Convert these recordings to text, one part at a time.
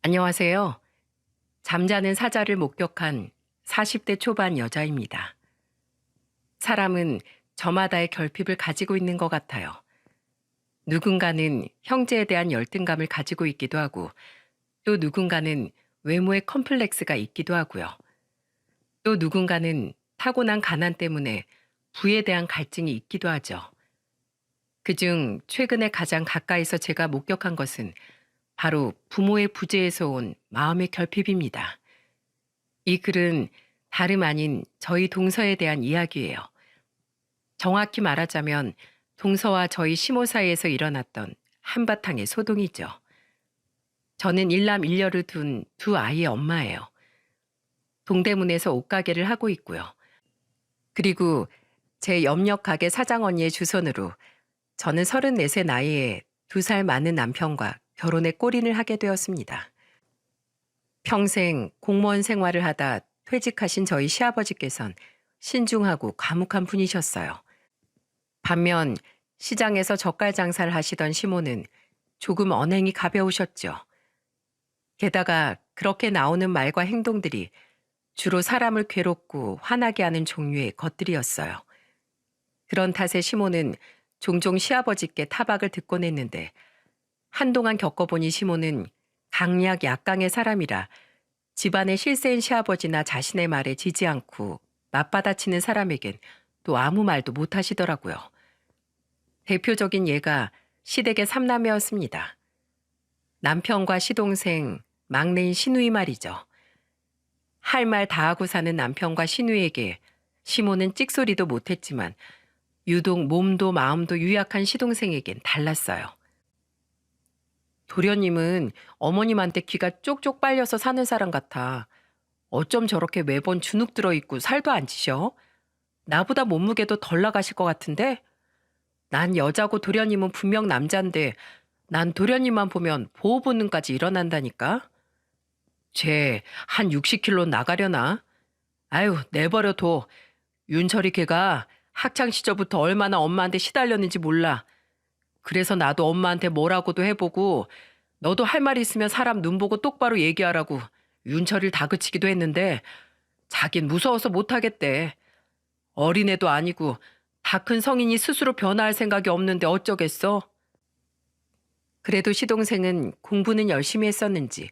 안녕하세요. 잠자는 사자를 목격한 40대 초반 여자입니다. 사람은 저마다의 결핍을 가지고 있는 것 같아요. 누군가는 형제에 대한 열등감을 가지고 있기도 하고, 또 누군가는 외모의 컴플렉스가 있기도 하고요. 또 누군가는 타고난 가난 때문에 부에 대한 갈증이 있기도 하죠. 그중 최근에 가장 가까이서 제가 목격한 것은 바로 부모의 부재에서 온 마음의 결핍입니다. 이 글은 다름 아닌 저희 동서에 대한 이야기예요. 정확히 말하자면 동서와 저희 시모 사이에서 일어났던 한바탕의 소동이죠. 저는 일남 일녀를 둔 두 아이의 엄마예요. 동대문에서 옷가게를 하고 있고요. 그리고 제 옆역 가게 사장 언니의 주선으로 저는 34세 나이에 2살 많은 남편과 결혼에 골인을 하게 되었습니다. 평생 공무원 생활을 하다 퇴직하신 저희 시아버지께선 신중하고 과묵한 분이셨어요. 반면 시장에서 젓갈 장사를 하시던 시모는 조금 언행이 가벼우셨죠. 게다가 그렇게 나오는 말과 행동들이 주로 사람을 괴롭고 화나게 하는 종류의 것들이었어요. 그런 탓에 시모는 종종 시아버지께 타박을 듣곤 했는데 한동안 겪어보니 시모는 강약 약강의 사람이라 집안의 실세인 시아버지나 자신의 말에 지지 않고 맞받아치는 사람에겐 또 아무 말도 못 하시더라고요. 대표적인 예가 시댁의 삼남매였습니다. 남편과 시동생, 막내인 시누이 말이죠. 할 말 다 하고 사는 남편과 시누이에게 시모는 찍소리도 못했지만 유독 몸도 마음도 유약한 시동생에겐 달랐어요. 도련님은 어머님한테 귀가 쪽쪽 빨려서 사는 사람 같아. 어쩜 저렇게 매번 주눅 들어있고 살도 안 찌셔? 나보다 몸무게도 덜 나가실 것 같은데? 난 여자고 도련님은 분명 남잔데 난 도련님만 보면 보호 본능까지 일어난다니까? 쟤 한 60kg 나가려나? 아유, 내버려둬. 윤철이 걔가 학창 시절부터 얼마나 엄마한테 시달렸는지 몰라. 그래서 나도 엄마한테 뭐라고도 해보고 너도 할 말 있으면 사람 눈 보고 똑바로 얘기하라고 윤철이를 다그치기도 했는데 자긴 무서워서 못하겠대. 어린애도 아니고 다 큰 성인이 스스로 변화할 생각이 없는데 어쩌겠어? 그래도 시동생은 공부는 열심히 했었는지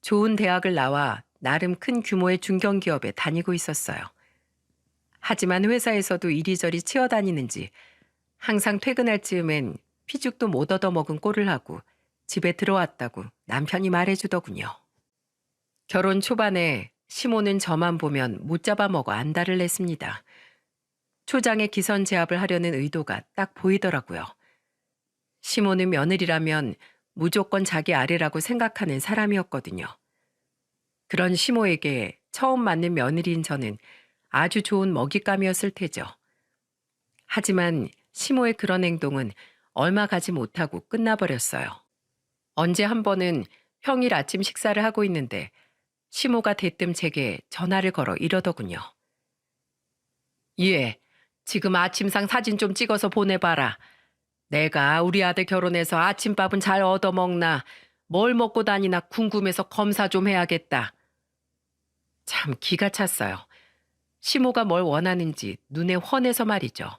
좋은 대학을 나와 나름 큰 규모의 중견기업에 다니고 있었어요. 하지만 회사에서도 이리저리 치어다니는지 항상 퇴근할 즈음엔 피죽도 못 얻어먹은 꼴을 하고 집에 들어왔다고 남편이 말해주더군요. 결혼 초반에 시모는 저만 보면 못 잡아먹어 안달을 냈습니다. 초장에 기선 제압을 하려는 의도가 딱 보이더라고요. 시모는 며느리라면 무조건 자기 아래라고 생각하는 사람이었거든요. 그런 시모에게 처음 맞는 며느리인 저는 아주 좋은 먹잇감이었을 테죠. 하지만 시모의 그런 행동은 얼마 가지 못하고 끝나버렸어요. 언제 한 번은 평일 아침 식사를 하고 있는데 시모가 대뜸 제게 전화를 걸어 이러더군요. 예, 지금 아침상 사진 좀 찍어서 보내봐라. 내가 우리 아들 결혼해서 아침밥은 잘 얻어먹나 뭘 먹고 다니나 궁금해서 검사 좀 해야겠다. 참 기가 찼어요. 시모가 뭘 원하는지 눈에 훤해서 말이죠.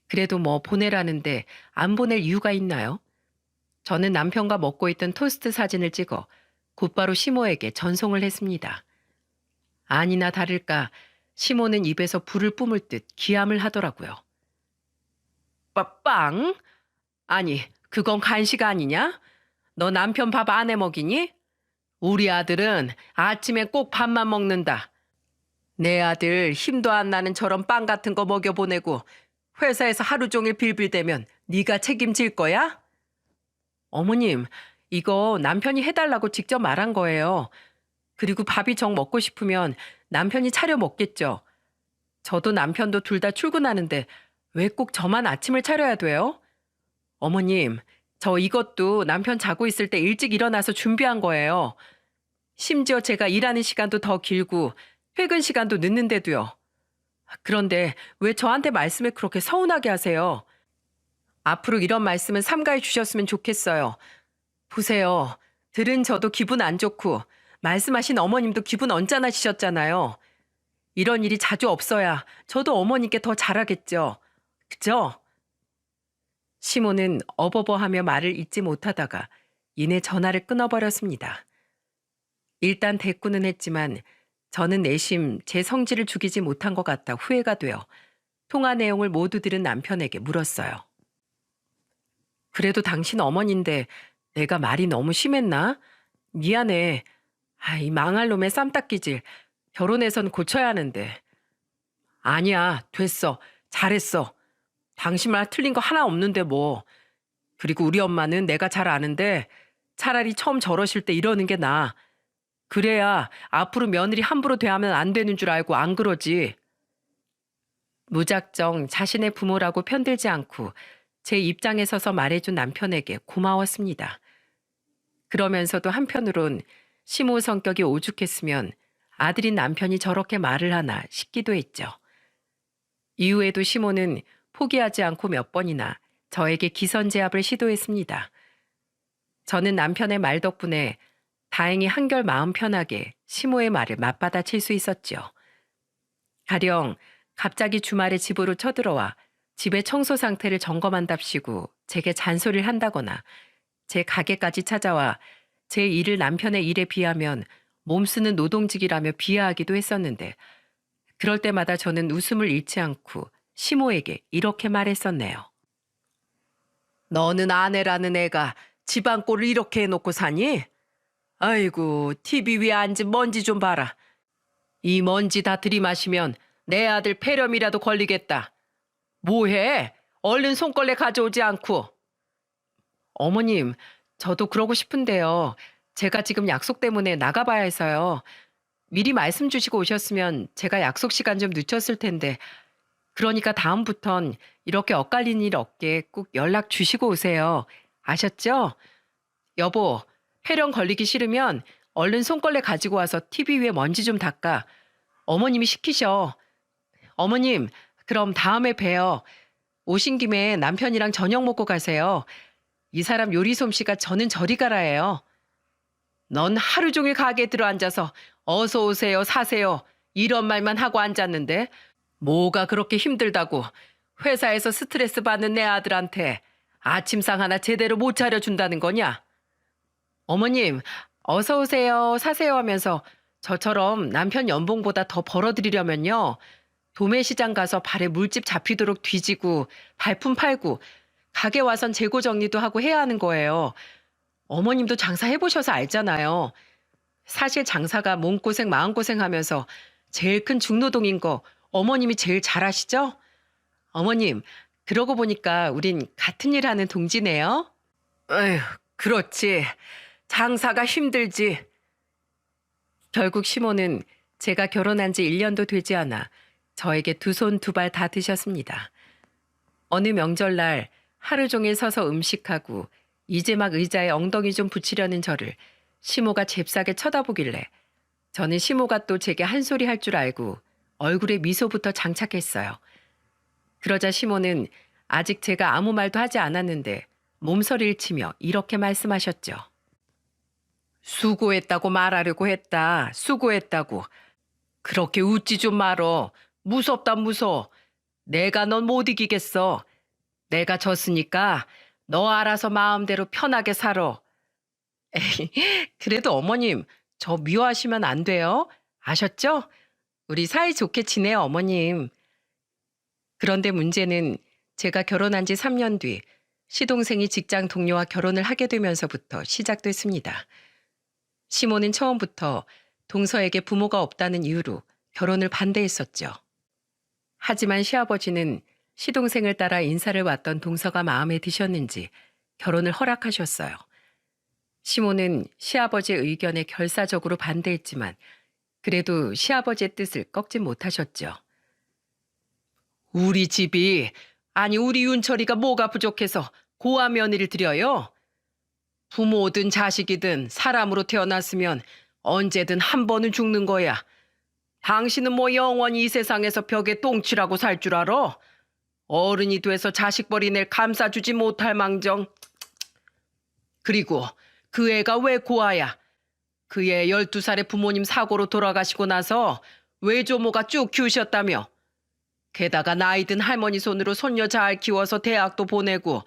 그래도 뭐 보내라는데 안 보낼 이유가 있나요? 저는 남편과 먹고 있던 토스트 사진을 찍어 곧바로 시모에게 전송을 했습니다. 아니나 다를까 시모는 입에서 불을 뿜을 듯 기함을 하더라고요. 빵? 아니, 그건 간식 아니냐? 너 남편 밥 안 해 먹이니? 우리 아들은 아침에 꼭 밥만 먹는다. 내 아들 힘도 안 나는 저런 빵 같은 거 먹여보내고 회사에서 하루 종일 빌빌대면 네가 책임질 거야? 어머님, 이거 남편이 해달라고 직접 말한 거예요. 그리고 밥이 정 먹고 싶으면 남편이 차려 먹겠죠. 저도 남편도 둘 다 출근하는데 왜 꼭 저만 아침을 차려야 돼요? 어머님, 저 이것도 남편 자고 있을 때 일찍 일어나서 준비한 거예요. 심지어 제가 일하는 시간도 더 길고 퇴근 시간도 늦는데도요. 그런데 왜 저한테 말씀을 그렇게 서운하게 하세요? 앞으로 이런 말씀은 삼가해 주셨으면 좋겠어요. 보세요. 들은 저도 기분 안 좋고 말씀하신 어머님도 기분 언짢아지셨잖아요. 이런 일이 자주 없어야 저도 어머님께 더 잘하겠죠. 그죠? 시모는 어버버하며 말을 잇지 못하다가 이내 전화를 끊어버렸습니다. 일단 대꾸는 했지만 저는 내심 제 성질을 죽이지 못한 것 같아 후회가 되어 통화 내용을 모두 들은 남편에게 물었어요. 그래도 당신 어머니인데 내가 말이 너무 심했나? 미안해. 이 망할 놈의 쌈닦기질. 결혼해선 고쳐야 하는데. 아니야, 됐어. 잘했어. 당신 말 틀린 거 하나 없는데 뭐. 그리고 우리 엄마는 내가 잘 아는데 차라리 처음 저러실 때 이러는 게 나아. 그래야 앞으로 며느리 함부로 대하면 안 되는 줄 알고 안 그러지. 무작정 자신의 부모라고 편들지 않고 제 입장에 서서 말해준 남편에게 고마웠습니다. 그러면서도 한편으론 시모 성격이 오죽했으면 아들인 남편이 저렇게 말을 하나 싶기도 했죠. 이후에도 시모는 포기하지 않고 몇 번이나 저에게 기선제압을 시도했습니다. 저는 남편의 말 덕분에 다행히 한결 마음 편하게 시모의 말을 맞받아칠 수 있었죠. 가령 갑자기 주말에 집으로 쳐들어와 집의 청소 상태를 점검한답시고 제게 잔소리를 한다거나 제 가게까지 찾아와 제 일을 남편의 일에 비하면 몸쓰는 노동직이라며 비하하기도 했었는데 그럴 때마다 저는 웃음을 잃지 않고 시모에게 이렇게 말했었네요. 너는 아내라는 애가 집안 꼴을 이렇게 해놓고 사니? 아이고, TV 위에 앉은 먼지 좀 봐라. 이 먼지 다 들이마시면 내 아들 폐렴이라도 걸리겠다. 뭐해? 얼른 손걸레 가져오지 않고. 어머님, 저도 그러고 싶은데요. 제가 지금 약속 때문에 나가봐야 해서요. 미리 말씀 주시고 오셨으면 제가 약속 시간 좀 늦췄을 텐데. 그러니까 다음부턴 이렇게 엇갈린 일 없게 꼭 연락 주시고 오세요. 아셨죠? 여보, 폐렴 걸리기 싫으면 얼른 손걸레 가지고 와서 TV 위에 먼지 좀 닦아. 어머님이 시키셔. 어머님, 그럼 다음에 봬요. 오신 김에 남편이랑 저녁 먹고 가세요. 이 사람 요리 솜씨가 저는 저리 가라예요. 넌 하루 종일 가게에 들어앉아서 어서 오세요, 사세요 이런 말만 하고 앉았는데 뭐가 그렇게 힘들다고 회사에서 스트레스 받는 내 아들한테 아침상 하나 제대로 못 차려준다는 거냐? 어머님, 어서 오세요, 사세요 하면서 저처럼 남편 연봉보다 더 벌어드리려면요. 도매시장 가서 발에 물집 잡히도록 뒤지고 발품 팔고 가게 와선 재고 정리도 하고 해야 하는 거예요. 어머님도 장사 해보셔서 알잖아요. 사실 장사가 몸고생 마음고생 하면서 제일 큰 중노동인 거 어머님이 제일 잘 아시죠? 어머님, 그러고 보니까 우린 같은 일 하는 동지네요. 에휴, 그렇지. 장사가 힘들지. 결국 시모는 제가 결혼한 지 1년도 되지 않아 저에게 두 손 두 발 다 드셨습니다. 어느 명절날 하루 종일 서서 음식하고 이제 막 의자에 엉덩이 좀 붙이려는 저를 시모가 잽싸게 쳐다보길래 저는 시모가 또 제게 한 소리 할 줄 알고 얼굴에 미소부터 장착했어요. 그러자 시모는 아직 제가 아무 말도 하지 않았는데 몸서리를 치며 이렇게 말씀하셨죠. 수고했다고 말하려고 했다. 수고했다고. 그렇게 웃지 좀 말어. 무섭다 무서워. 내가 넌 못 이기겠어. 내가 졌으니까 너 알아서 마음대로 편하게 살아. 에이, 그래도 어머님, 저 미워하시면 안 돼요. 아셨죠? 우리 사이좋게 지내요, 어머님. 그런데 문제는 제가 결혼한 지 3년 뒤 시동생이 직장 동료와 결혼을 하게 되면서부터 시작됐습니다. 시모는 처음부터 동서에게 부모가 없다는 이유로 결혼을 반대했었죠. 하지만 시아버지는 시동생을 따라 인사를 왔던 동서가 마음에 드셨는지 결혼을 허락하셨어요. 시모는 시아버지의 의견에 결사적으로 반대했지만 그래도 시아버지의 뜻을 꺾지 못하셨죠. 우리 집이, 아니 우리 윤철이가 뭐가 부족해서 고아 며느리를 드려요? 부모든 자식이든 사람으로 태어났으면 언제든 한 번은 죽는 거야. 당신은 뭐 영원히 이 세상에서 벽에 똥치라고 살 줄 알아? 어른이 돼서 자식 버리낼 감싸주지 못할 망정. 그리고 그 애가 왜 고아야? 그 애 12살에 부모님 사고로 돌아가시고 나서 외조모가 쭉 키우셨다며. 게다가 나이 든 할머니 손으로 손녀 잘 키워서 대학도 보내고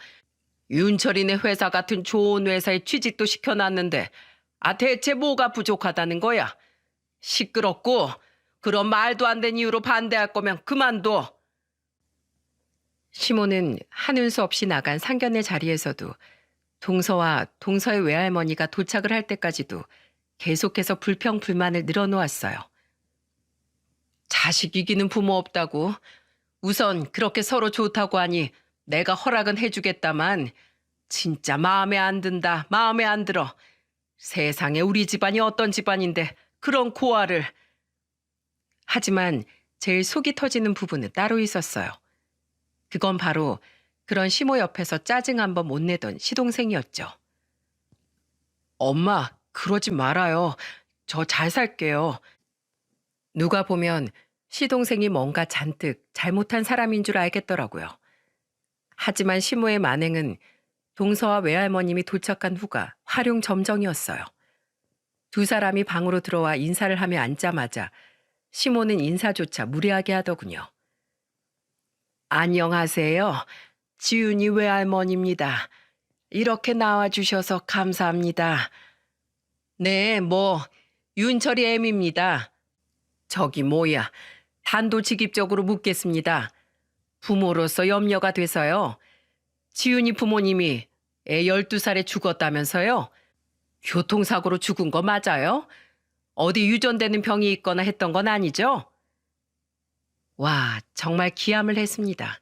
윤철이네 회사 같은 좋은 회사에 취직도 시켜놨는데 대체 뭐가 부족하다는 거야? 시끄럽고 그런 말도 안 되는 이유로 반대할 거면 그만둬. 시모는 하는 수 없이 나간 상견례 자리에서도 동서와 동서의 외할머니가 도착을 할 때까지도 계속해서 불평불만을 늘어놓았어요. 자식 이기는 부모 없다고. 우선 그렇게 서로 좋다고 하니 내가 허락은 해주겠다만 진짜 마음에 안 든다. 마음에 안 들어. 세상에 우리 집안이 어떤 집안인데 그런 고아를. 하지만 제일 속이 터지는 부분은 따로 있었어요. 그건 바로 그런 시모 옆에서 짜증 한 번 못 내던 시동생이었죠. 엄마, 그러지 말아요. 저 잘 살게요. 누가 보면 시동생이 뭔가 잔뜩 잘못한 사람인 줄 알겠더라고요. 하지만 시모의 만행은 동서와 외할머님이 도착한 후가 화룡점정이었어요. 두 사람이 방으로 들어와 인사를 하며 앉자마자 시모는 인사조차 무례하게 하더군요. 안녕하세요. 지윤이 외할머니입니다. 이렇게 나와주셔서 감사합니다. 네, 윤철이 애미입니다. 저기 뭐야, 단도직입적으로 묻겠습니다. 부모로서 염려가 돼서요. 지윤이 부모님이 애 12살에 죽었다면서요? 교통사고로 죽은 거 맞아요? 어디 유전되는 병이 있거나 했던 건 아니죠? 와, 정말 기함을 했습니다.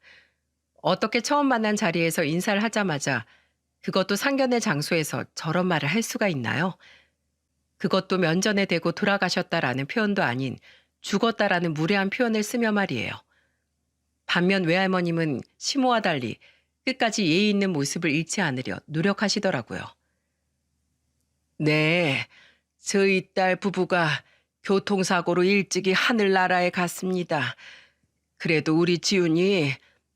어떻게 처음 만난 자리에서 인사를 하자마자 그것도 상견례 장소에서 저런 말을 할 수가 있나요? 그것도 면전에 대고 돌아가셨다라는 표현도 아닌 죽었다라는 무례한 표현을 쓰며 말이에요. 반면 외할머님은 시모와 달리 끝까지 예의 있는 모습을 잃지 않으려 노력하시더라고요. 네, 저희 딸 부부가 교통사고로 일찍이 하늘나라에 갔습니다. 그래도 우리 지훈이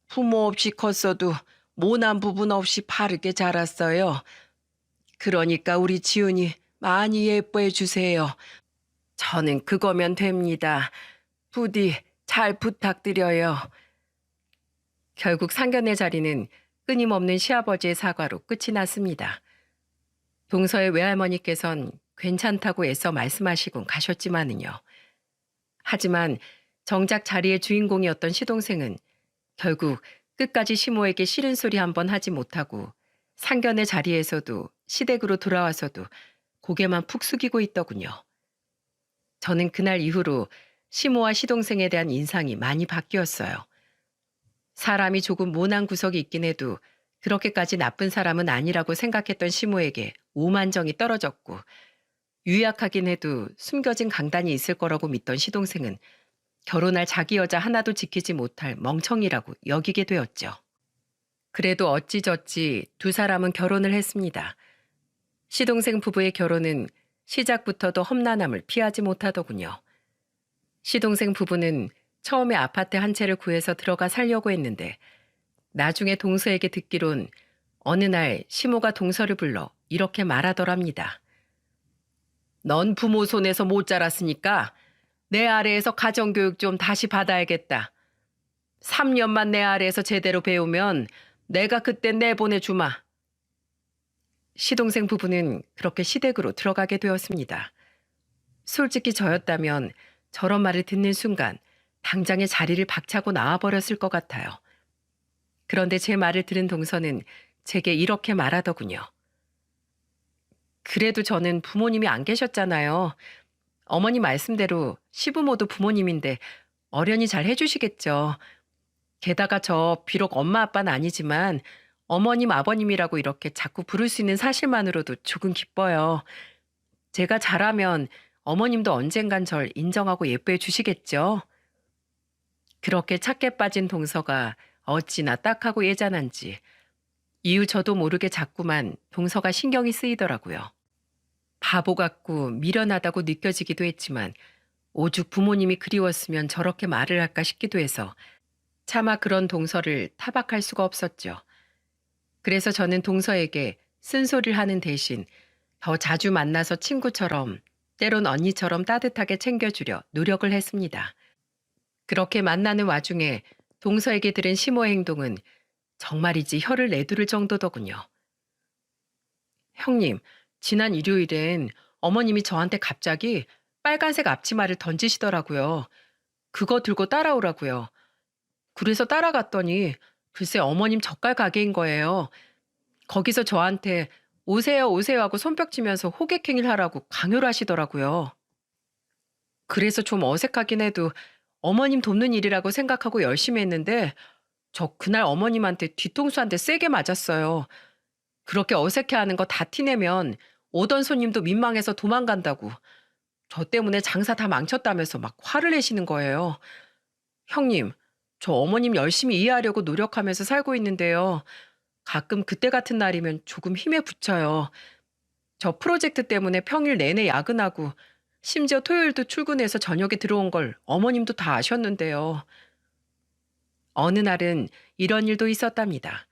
부모 없이 컸어도 모난 부분 없이 바르게 자랐어요. 그러니까 우리 지훈이 많이 예뻐해 주세요. 저는 그거면 됩니다. 부디 잘 부탁드려요. 결국 상견례 자리는 끊임없는 시아버지의 사과로 끝이 났습니다. 동서의 외할머니께선 괜찮다고 애써 말씀하시곤 가셨지만은요. 하지만 정작 자리의 주인공이었던 시동생은 결국 끝까지 시모에게 싫은 소리 한 번 하지 못하고 상견례 자리에서도 시댁으로 돌아와서도 고개만 푹 숙이고 있더군요. 저는 그날 이후로 시모와 시동생에 대한 인상이 많이 바뀌었어요. 사람이 조금 모난 구석이 있긴 해도 그렇게까지 나쁜 사람은 아니라고 생각했던 시모에게 오만정이 떨어졌고 유약하긴 해도 숨겨진 강단이 있을 거라고 믿던 시동생은 결혼할 자기 여자 하나도 지키지 못할 멍청이라고 여기게 되었죠. 그래도 어찌저찌 두 사람은 결혼을 했습니다. 시동생 부부의 결혼은 시작부터도 험난함을 피하지 못하더군요. 시동생 부부는 처음에 아파트 한 채를 구해서 들어가 살려고 했는데 나중에 동서에게 듣기론 어느 날 시모가 동서를 불러 이렇게 말하더랍니다. 넌 부모 손에서 못 자랐으니까 내 아래에서 가정교육 좀 다시 받아야겠다. 3년만 내 아래에서 제대로 배우면 내가 그때 내보내주마. 시동생 부부는 그렇게 시댁으로 들어가게 되었습니다. 솔직히 저였다면 저런 말을 듣는 순간 당장에 자리를 박차고 나와버렸을 것 같아요. 그런데 제 말을 들은 동서는 제게 이렇게 말하더군요. 그래도 저는 부모님이 안 계셨잖아요. 어머니 말씀대로 시부모도 부모님인데 어련히 잘 해주시겠죠. 게다가 저 비록 엄마 아빠는 아니지만 어머님 아버님이라고 이렇게 자꾸 부를 수 있는 사실만으로도 조금 기뻐요. 제가 잘하면 어머님도 언젠간 절 인정하고 예뻐해 주시겠죠. 그렇게 착해 빠진 동서가 어찌나 딱하고 예전한지 이후 저도 모르게 자꾸만 동서가 신경이 쓰이더라고요. 바보 같고 미련하다고 느껴지기도 했지만 오죽 부모님이 그리웠으면 저렇게 말을 할까 싶기도 해서 차마 그런 동서를 타박할 수가 없었죠. 그래서 저는 동서에게 쓴소리를 하는 대신 더 자주 만나서 친구처럼, 때론 언니처럼 따뜻하게 챙겨주려 노력을 했습니다. 그렇게 만나는 와중에 동서에게 들은 시모의 행동은 정말이지 혀를 내두를 정도더군요. 형님, 지난 일요일엔 어머님이 저한테 갑자기 빨간색 앞치마를 던지시더라고요. 그거 들고 따라오라고요. 그래서 따라갔더니 글쎄 어머님 젓갈 가게인 거예요. 거기서 저한테 오세요 오세요 하고 손뼉치면서 호객행위를 하라고 강요를 하시더라고요. 그래서 좀 어색하긴 해도 어머님 돕는 일이라고 생각하고 열심히 했는데 저 그날 어머님한테 뒤통수 한 대 세게 맞았어요. 그렇게 어색해하는 거 다 티내면 오던 손님도 민망해서 도망간다고. 저 때문에 장사 다 망쳤다면서 막 화를 내시는 거예요. 형님, 저 어머님 열심히 이해하려고 노력하면서 살고 있는데요. 가끔 그때 같은 날이면 조금 힘에 부쳐요. 저 프로젝트 때문에 평일 내내 야근하고 심지어 토요일도 출근해서 저녁에 들어온 걸 어머님도 다 아셨는데요. 어느 날은 이런 일도 있었답니다.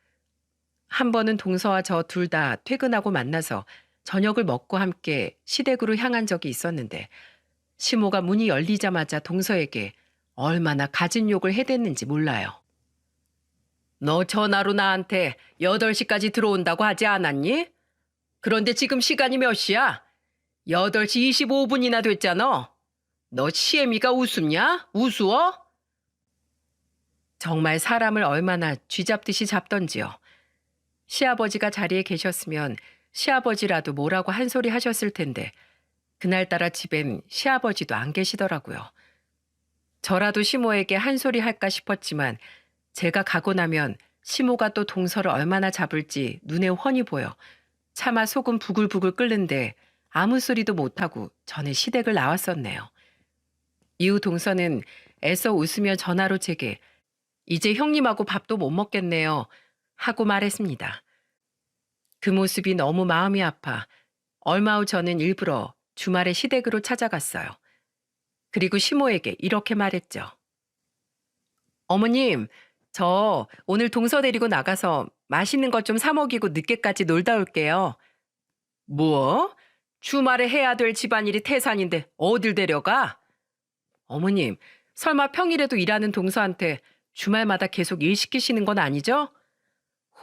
한 번은 동서와 저 둘 다 퇴근하고 만나서 저녁을 먹고 함께 시댁으로 향한 적이 있었는데 시모가 문이 열리자마자 동서에게 얼마나 갖은 욕을 해댔는지 몰라요. 너 전화로 나한테 8시까지 들어온다고 하지 않았니? 그런데 지금 시간이 몇 시야? 8시 25분이나 됐잖아. 너 시애미가 우습냐? 우스워? 정말 사람을 얼마나 쥐잡듯이 잡던지요. 시아버지가 자리에 계셨으면 시아버지라도 뭐라고 한 소리 하셨을 텐데 그날따라 집엔 시아버지도 안 계시더라고요. 저라도 시모에게 한 소리 할까 싶었지만 제가 가고 나면 시모가 또 동서를 얼마나 잡을지 눈에 훤히 보여 차마 속은 부글부글 끓는데 아무 소리도 못하고 전에 시댁을 나왔었네요. 이후 동서는 애써 웃으며 전화로 제게 이제 형님하고 밥도 못 먹겠네요 하고 말했습니다. 그 모습이 너무 마음이 아파 얼마 후 저는 일부러 주말에 시댁으로 찾아갔어요. 그리고 시모에게 이렇게 말했죠. 어머님, 저 오늘 동서 데리고 나가서 맛있는 것 좀 사 먹이고 늦게까지 놀다 올게요. 뭐? 주말에 해야 될 집안일이 태산인데 어딜 데려가? 어머님, 설마 평일에도 일하는 동서한테 주말마다 계속 일 시키시는 건 아니죠?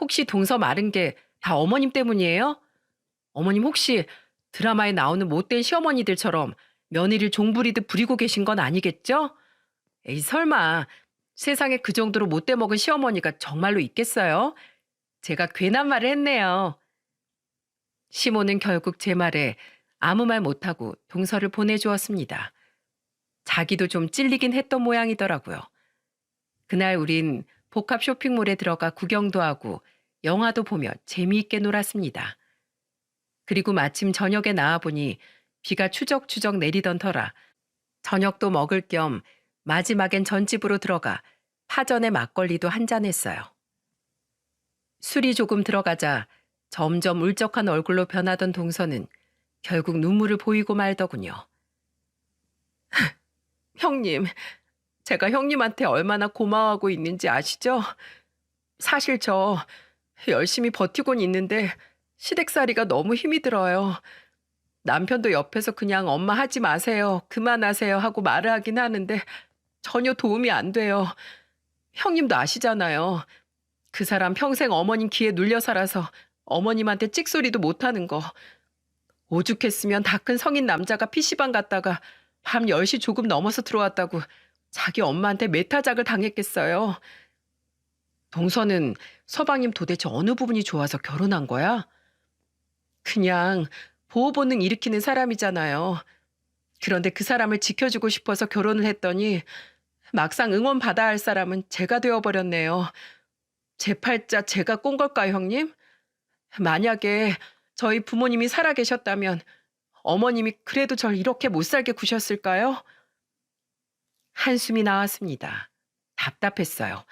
혹시 동서 마른 게 다 어머님 때문이에요? 어머님 혹시 드라마에 나오는 못된 시어머니들처럼 며느리를 종부리듯 부리고 계신 건 아니겠죠? 에이 설마 세상에 그 정도로 못돼 먹은 시어머니가 정말로 있겠어요? 제가 괜한 말을 했네요. 시모는 결국 제 말에 아무 말 못하고 동서를 보내주었습니다. 자기도 좀 찔리긴 했던 모양이더라고요. 그날 우린 복합 쇼핑몰에 들어가 구경도 하고 영화도 보며 재미있게 놀았습니다. 그리고 마침 저녁에 나와보니 비가 추적추적 내리던 터라 저녁도 먹을 겸 마지막엔 전집으로 들어가 파전에 막걸리도 한잔 했어요. 술이 조금 들어가자 점점 울적한 얼굴로 변하던 동서는 결국 눈물을 보이고 말더군요. 형님, 제가 형님한테 얼마나 고마워하고 있는지 아시죠? 사실 저 열심히 버티곤 있는데 시댁살이가 너무 힘이 들어요. 남편도 옆에서 그냥 엄마 하지 마세요, 그만하세요 하고 말을 하긴 하는데 전혀 도움이 안 돼요. 형님도 아시잖아요. 그 사람 평생 어머님 기에 눌려 살아서 어머님한테 찍소리도 못하는 거. 오죽했으면 다 큰 성인 남자가 PC방 갔다가 밤 10시 조금 넘어서 들어왔다고 자기 엄마한테 메타작을 당했겠어요. 동서는 서방님 도대체 어느 부분이 좋아서 결혼한 거야? 그냥 보호 본능 일으키는 사람이잖아요. 그런데 그 사람을 지켜주고 싶어서 결혼을 했더니 막상 응원받아야 할 사람은 제가 되어버렸네요. 제 팔자 제가 꼰 걸까요, 형님? 만약에 저희 부모님이 살아계셨다면 어머님이 그래도 절 이렇게 못 살게 구셨을까요? 한숨이 나왔습니다. 답답했어요.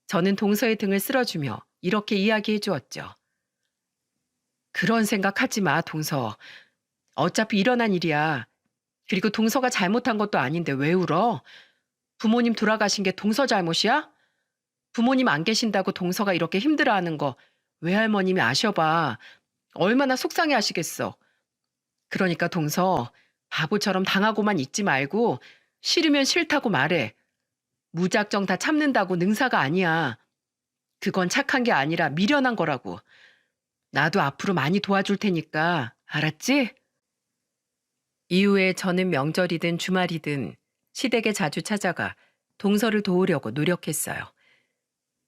저는 동서의 등을 쓸어주며 이렇게 이야기해 주었죠. 그런 생각하지 마, 동서. 어차피 일어난 일이야. 그리고 동서가 잘못한 것도 아닌데 왜 울어? 부모님 돌아가신 게 동서 잘못이야? 부모님 안 계신다고 동서가 이렇게 힘들어하는 거 외할머님이 아셔봐. 얼마나 속상해 하시겠어. 그러니까 동서, 바보처럼 당하고만 있지 말고 싫으면 싫다고 말해. 무작정 다 참는다고 능사가 아니야. 그건 착한 게 아니라 미련한 거라고. 나도 앞으로 많이 도와줄 테니까, 알았지? 이후에 저는 명절이든 주말이든 시댁에 자주 찾아가 동서를 도우려고 노력했어요.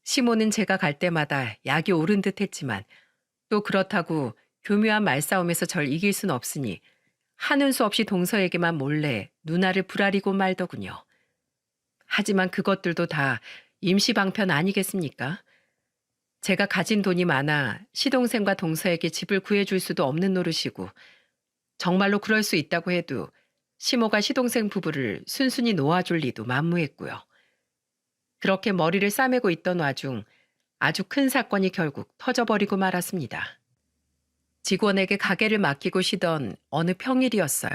시모는 제가 갈 때마다 약이 오른 듯 했지만 또 그렇다고 교묘한 말싸움에서 절 이길 순 없으니 하는 수 없이 동서에게만 몰래 누나를 부라리고 말더군요. 하지만 그것들도 다 임시방편 아니겠습니까? 제가 가진 돈이 많아 시동생과 동서에게 집을 구해줄 수도 없는 노릇이고 정말로 그럴 수 있다고 해도 시모가 시동생 부부를 순순히 놓아줄 리도 만무했고요. 그렇게 머리를 싸매고 있던 와중 아주 큰 사건이 결국 터져버리고 말았습니다. 직원에게 가게를 맡기고 쉬던 어느 평일이었어요.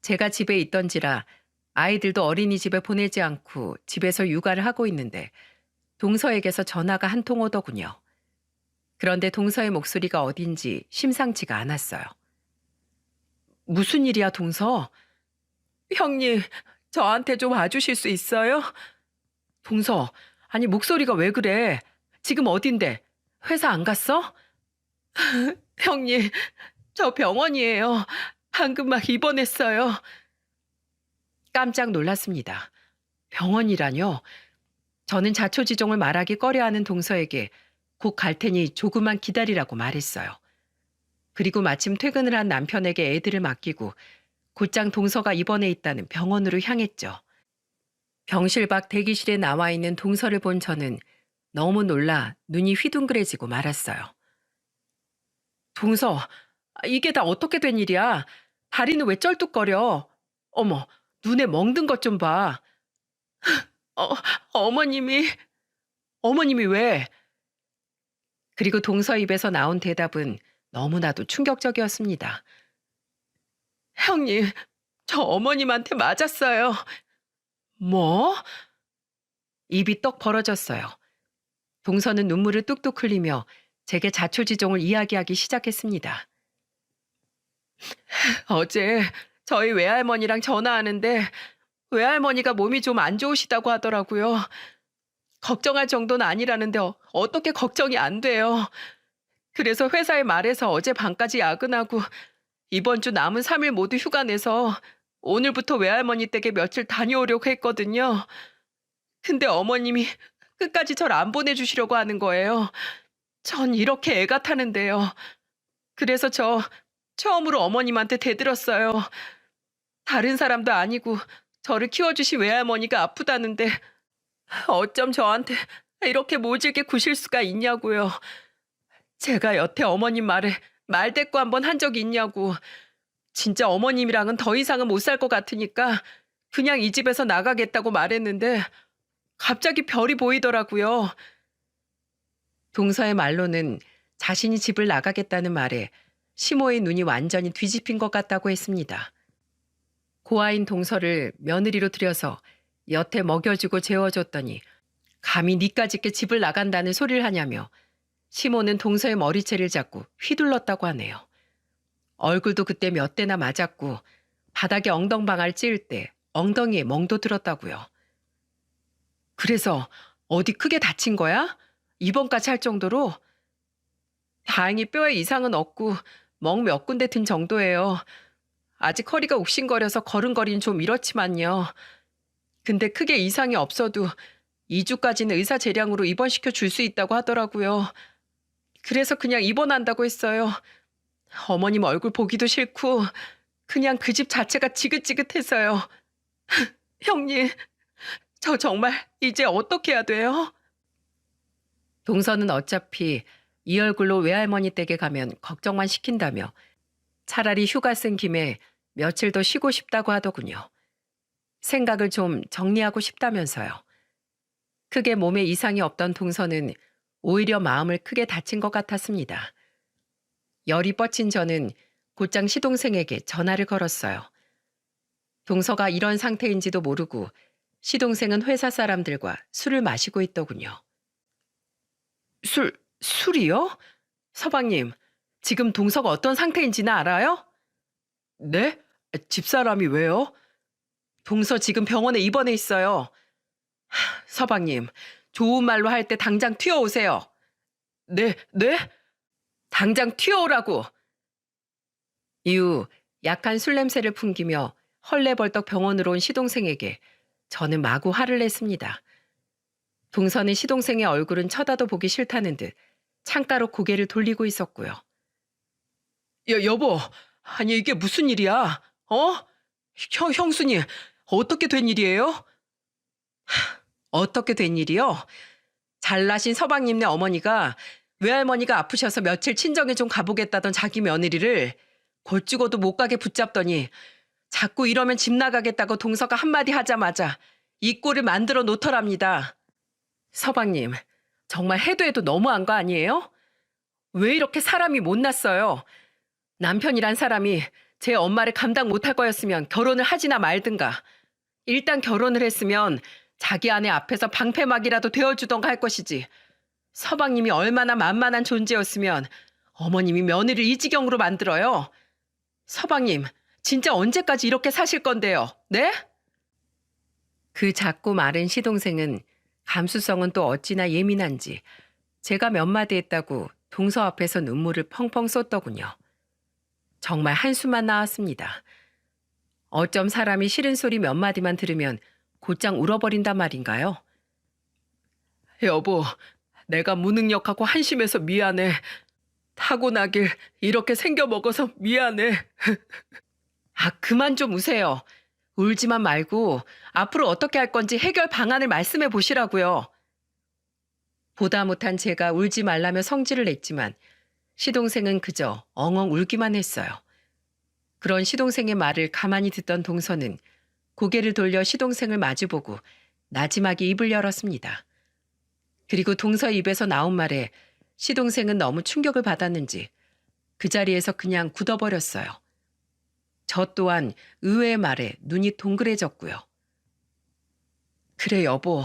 제가 집에 있던지라 아이들도 어린이집에 보내지 않고 집에서 육아를 하고 있는데 동서에게서 전화가 한 통 오더군요. 그런데 동서의 목소리가 어딘지 심상치가 않았어요. 무슨 일이야, 동서? 형님, 저한테 좀 와주실 수 있어요? 동서, 아니 목소리가 왜 그래? 지금 어딘데? 회사 안 갔어? 형님, 저 병원이에요. 방금 막 입원했어요. 깜짝 놀랐습니다. 병원이라뇨? 저는 자초지종을 말하기 꺼려하는 동서에게 곧 갈 테니 조금만 기다리라고 말했어요. 그리고 마침 퇴근을 한 남편에게 애들을 맡기고 곧장 동서가 입원해 있다는 병원으로 향했죠. 병실 밖 대기실에 나와 있는 동서를 본 저는 너무 놀라 눈이 휘둥그레지고 말았어요. 동서, 이게 다 어떻게 된 일이야? 다리는 왜 쩔뚝거려? 어머, 눈에 멍든 것 좀 봐. 어, 어머님이, 어머님이 왜? 그리고 동서 입에서 나온 대답은 너무나도 충격적이었습니다. 형님, 저 어머님한테 맞았어요. 뭐? 입이 떡 벌어졌어요. 동서는 눈물을 뚝뚝 흘리며 제게 자초지종을 이야기하기 시작했습니다. 어제 저희 외할머니랑 전화하는데 외할머니가 몸이 좀 안 좋으시다고 하더라고요. 걱정할 정도는 아니라는데 어떻게 걱정이 안 돼요. 그래서 회사에 말해서 어제 밤까지 야근하고 이번 주 남은 3일 모두 휴가 내서 오늘부터 외할머니 댁에 며칠 다녀오려고 했거든요. 근데 어머님이 끝까지 절 안 보내주시려고 하는 거예요. 전 이렇게 애가 타는데요. 그래서 저 처음으로 어머님한테 대들었어요. 다른 사람도 아니고 저를 키워주신 외할머니가 아프다는데 어쩜 저한테 이렇게 모질게 구실 수가 있냐고요. 제가 여태 어머님 말에 말대꾸 한번 한 적이 있냐고. 진짜 어머님이랑은 더 이상은 못 살 것 같으니까 그냥 이 집에서 나가겠다고 말했는데 갑자기 별이 보이더라고요. 동서의 말로는 자신이 집을 나가겠다는 말에 시모의 눈이 완전히 뒤집힌 것 같다고 했습니다. 고아인 동서를 며느리로 들여서 여태 먹여주고 재워줬더니 감히 니까짓게 집을 나간다는 소리를 하냐며 시모는 동서의 머리채를 잡고 휘둘렀다고 하네요. 얼굴도 그때 몇 대나 맞았고 바닥에 엉덩방아를 찧을 때 엉덩이에 멍도 들었다고요. 그래서 어디 크게 다친 거야? 입원까지 할 정도로? 다행히 뼈에 이상은 없고 멍 몇 군데 든 정도예요. 아직 허리가 욱신거려서 걸음걸이는 좀 이렇지만요. 근데 크게 이상이 없어도 2주까지는 의사 재량으로 입원시켜 줄 수 있다고 하더라고요. 그래서 그냥 입원한다고 했어요. 어머님 얼굴 보기도 싫고 그냥 그 집 자체가 지긋지긋해서요. 형님, 저 정말 이제 어떻게 해야 돼요? 동서는 어차피 이 얼굴로 외할머니 댁에 가면 걱정만 시킨다며 차라리 휴가 쓴 김에 며칠 더 쉬고 싶다고 하더군요. 생각을 좀 정리하고 싶다면서요. 크게 몸에 이상이 없던 동서는 오히려 마음을 크게 다친 것 같았습니다. 열이 뻗친 저는 곧장 시동생에게 전화를 걸었어요. 동서가 이런 상태인지도 모르고 시동생은 회사 사람들과 술을 마시고 있더군요. 술이요? 서방님, 지금 동서가 어떤 상태인지는 알아요? 네? 집사람이 왜요? 동서 지금 병원에 입원해 있어요. 서방님, 좋은 말로 할 때 당장 튀어오세요. 네, 네? 당장 튀어오라고. 이후 약한 술 냄새를 풍기며 헐레벌떡 병원으로 온 시동생에게 저는 마구 화를 냈습니다. 동서는 시동생의 얼굴은 쳐다도 보기 싫다는 듯 창가로 고개를 돌리고 있었고요. 여보, 아니 이게 무슨 일이야? 어? 형수님, 어떻게 된 일이에요? 어떻게 된 일이요? 잘나신 서방님네 어머니가 외할머니가 아프셔서 며칠 친정에 좀 가보겠다던 자기 며느리를 골 죽어도 못 가게 붙잡더니 자꾸 이러면 집 나가겠다고 동서가 한마디 하자마자 이 꼴을 만들어 놓더랍니다. 서방님, 정말 해도 해도 너무한 거 아니에요? 왜 이렇게 사람이 못났어요? 남편이란 사람이 제 엄마를 감당 못할 거였으면 결혼을 하지나 말든가. 일단 결혼을 했으면 자기 아내 앞에서 방패막이라도 되어주던가 할 것이지. 서방님이 얼마나 만만한 존재였으면 어머님이 며느리를 이 지경으로 만들어요. 서방님, 진짜 언제까지 이렇게 사실 건데요? 네? 그 작고 마른 시동생은 감수성은 또 어찌나 예민한지 제가 몇 마디 했다고 동서 앞에서 눈물을 펑펑 쏟더군요. 정말 한숨만 나왔습니다. 어쩜 사람이 싫은 소리 몇 마디만 들으면 곧장 울어버린단 말인가요? 여보, 내가 무능력하고 한심해서 미안해. 타고나길 이렇게 생겨먹어서 미안해. 아, 그만 좀 우세요. 울지만 말고 앞으로 어떻게 할 건지 해결 방안을 말씀해 보시라고요. 보다 못한 제가 울지 말라며 성질을 냈지만 시동생은 그저 엉엉 울기만 했어요. 그런 시동생의 말을 가만히 듣던 동서는 고개를 돌려 시동생을 마주보고 나지막이 입을 열었습니다. 그리고 동서 입에서 나온 말에 시동생은 너무 충격을 받았는지 그 자리에서 그냥 굳어버렸어요. 저 또한 의외의 말에 눈이 동그래졌고요. 그래 여보,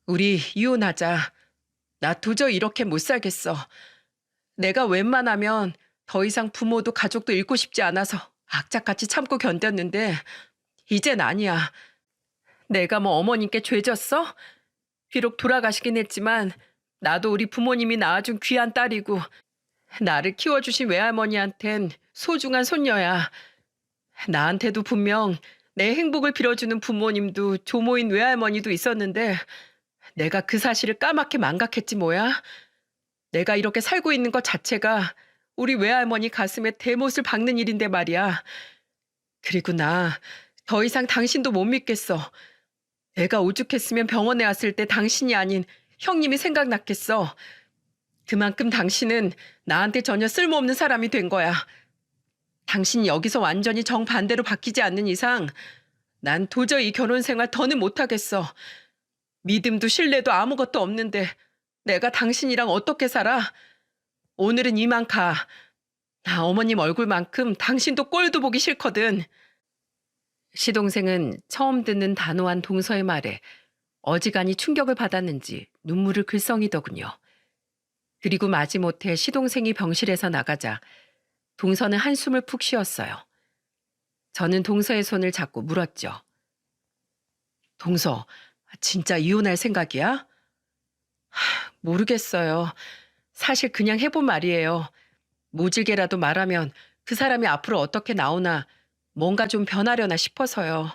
우리 이혼하자. 나 도저히 이렇게 못 살겠어. 내가 웬만하면 더 이상 부모도 가족도 잃고 싶지 않아서 악착같이 참고 견뎠는데 이젠 아니야. 내가 뭐 어머님께 죄졌어? 비록 돌아가시긴 했지만 나도 우리 부모님이 낳아준 귀한 딸이고 나를 키워주신 외할머니한텐 소중한 손녀야. 나한테도 분명 내 행복을 빌어주는 부모님도 조모인 외할머니도 있었는데 내가 그 사실을 까맣게 망각했지 뭐야. 내가 이렇게 살고 있는 것 자체가 우리 외할머니 가슴에 대못을 박는 일인데 말이야. 그리고 나 더 이상 당신도 못 믿겠어. 내가 오죽했으면 병원에 왔을 때 당신이 아닌 형님이 생각났겠어. 그만큼 당신은 나한테 전혀 쓸모없는 사람이 된 거야. 당신이 여기서 완전히 정반대로 바뀌지 않는 이상 난 도저히 이 결혼 생활 더는 못하겠어. 믿음도 신뢰도 아무것도 없는데 내가 당신이랑 어떻게 살아? 오늘은 이만 가. 나 어머님 얼굴만큼 당신도 꼴도 보기 싫거든. 시동생은 처음 듣는 단호한 동서의 말에 어지간히 충격을 받았는지 눈물을 글썽이더군요. 그리고 마지못해 시동생이 병실에서 나가자 동서는 한숨을 푹 쉬었어요. 저는 동서의 손을 잡고 물었죠. 동서, 진짜 이혼할 생각이야? 모르겠어요. 사실 그냥 해본 말이에요. 모질게라도 말하면 그 사람이 앞으로 어떻게 나오나 뭔가 좀 변하려나 싶어서요.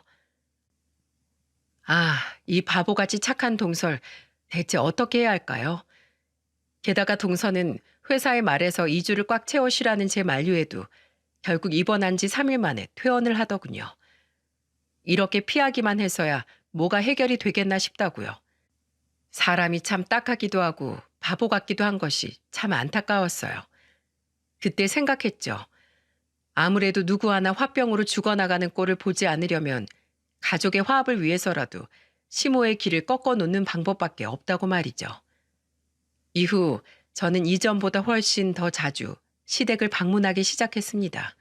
아, 이 바보같이 착한 동설 대체 어떻게 해야 할까요? 게다가 동서는 회사의 말에서 2주를 꽉 채워 쉬라는 제 만류에도 결국 입원한 지 3일 만에 퇴원을 하더군요. 이렇게 피하기만 해서야 뭐가 해결이 되겠나 싶다고요. 사람이 참 딱하기도 하고 바보 같기도 한 것이 참 안타까웠어요. 그때 생각했죠. 아무래도 누구 하나 화병으로 죽어나가는 꼴을 보지 않으려면 가족의 화합을 위해서라도 시모의 길을 꺾어 놓는 방법밖에 없다고 말이죠. 이후 저는 이전보다 훨씬 더 자주 시댁을 방문하기 시작했습니다.